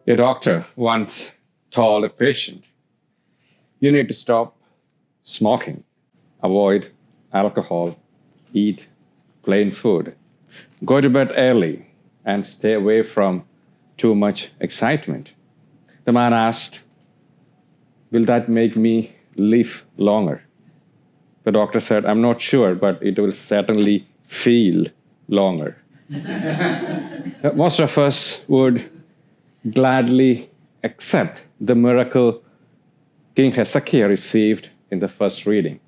A doctor once told a patient, you need to stop smoking, avoid alcohol, eat plain food, go to bed early, and stay away from too much excitement. The man asked, will that make me live longer? The doctor said, I'm not sure, but it will certainly feel longer. Most of us would gladly accept the miracle King Hezekiah received in the first reading,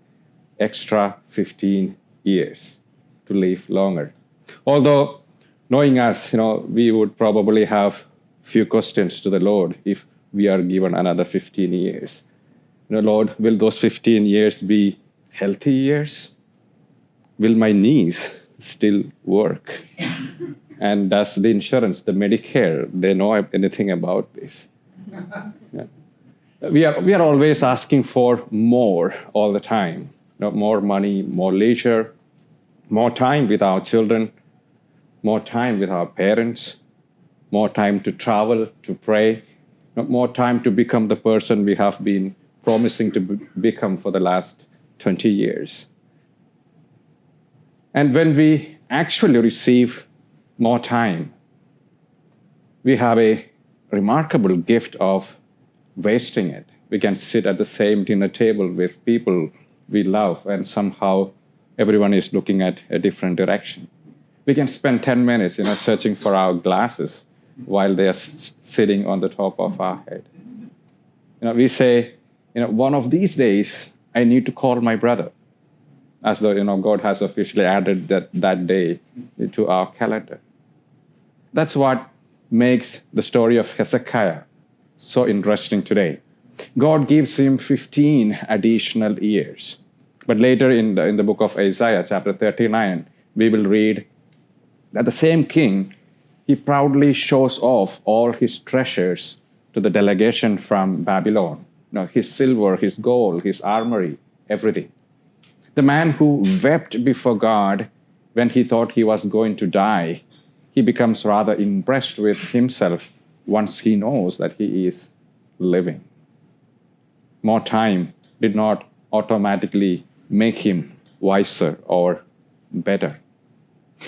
extra 15 years to live longer. Although, knowing us, we would probably have few questions to the Lord if we are given another 15 years. Lord, will those 15 years be healthy years? Will my knees still work? And does the insurance, the Medicare, they know anything about this? Yeah. We are always asking for more all the time. More money, more leisure, more time with our children, more time with our parents, more time to travel, to pray, more time to become the person we have been promising to become for the last 20 years. And when we actually receive more time, we have a remarkable gift of wasting it. We can sit at the same dinner table with people we love, and somehow everyone is looking at a different direction. We can spend 10 minutes, searching for our glasses while they are sitting on the top of our head. We say, one of these days, I need to call my brother, as though, God has officially added that day to our calendar. That's what makes the story of Hezekiah so interesting today. God gives him 15 additional years. But later in the book of Isaiah, chapter 39, we will read that the same king, he proudly shows off all his treasures to the delegation from Babylon. His silver, his gold, his armory, everything. The man who wept before God when he thought he was going to die, he becomes rather impressed with himself once he knows that he is living. More time did not automatically make him wiser or better.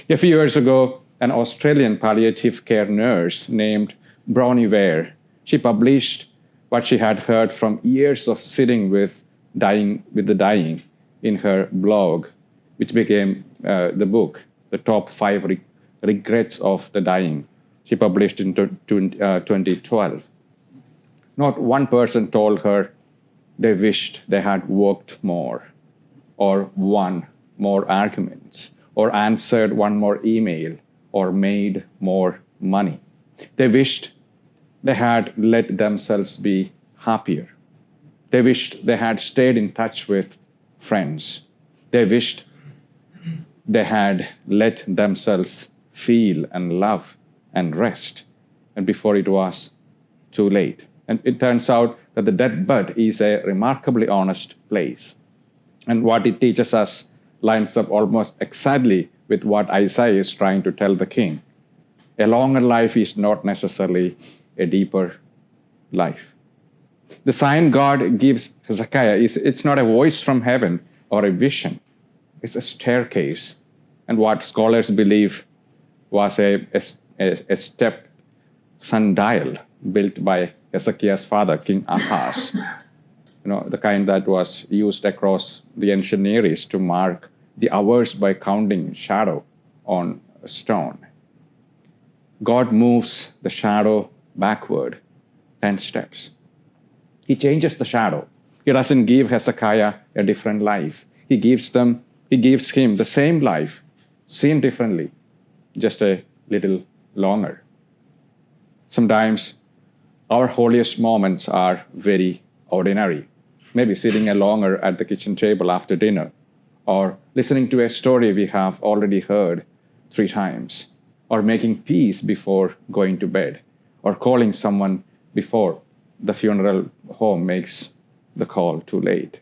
A few years ago, an Australian palliative care nurse named Bronnie Ware, she published what she had heard from years of sitting with the dying in her blog, which became the book, The Top 5 Regrets of the Dying. She published in 2012. Not one person told her they wished they had worked more, or won more arguments, or answered one more email, or made more money. They wished they had let themselves be happier. They wished they had stayed in touch with friends. They wished they had let themselves feel and love and rest, and before it was too late. And it turns out that the deathbed is a remarkably honest place. And what it teaches us lines up almost exactly with what Isaiah is trying to tell the king. A longer life is not necessarily a deeper life. The sign God gives Hezekiah it's not a voice from heaven or a vision. It's a staircase. And what scholars believe was a step sundial built by Hezekiah's father, King Ahaz. The kind that was used across the ancient Near East to mark the hours by counting shadow on a stone. God moves the shadow backward 10 steps. He changes the shadow. He doesn't give Hezekiah a different life. He gives him the same life, seen differently, just a little longer. Sometimes our holiest moments are very ordinary. Maybe sitting longer at the kitchen table after dinner, or listening to a story we have already heard 3 times, or making peace before going to bed, or calling someone before the funeral home makes the call too late.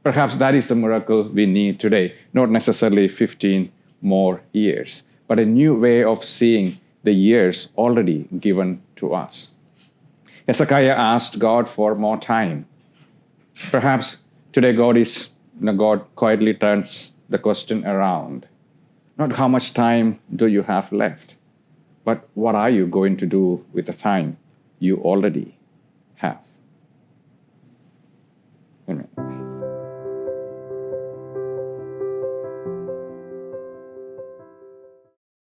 Perhaps that is the miracle we need today, not necessarily 15 more years, but a new way of seeing the years already given to us. Hezekiah asked God for more time. Perhaps today God quietly turns the question around. Not how much time do you have left, but what are you going to do with the time you already have?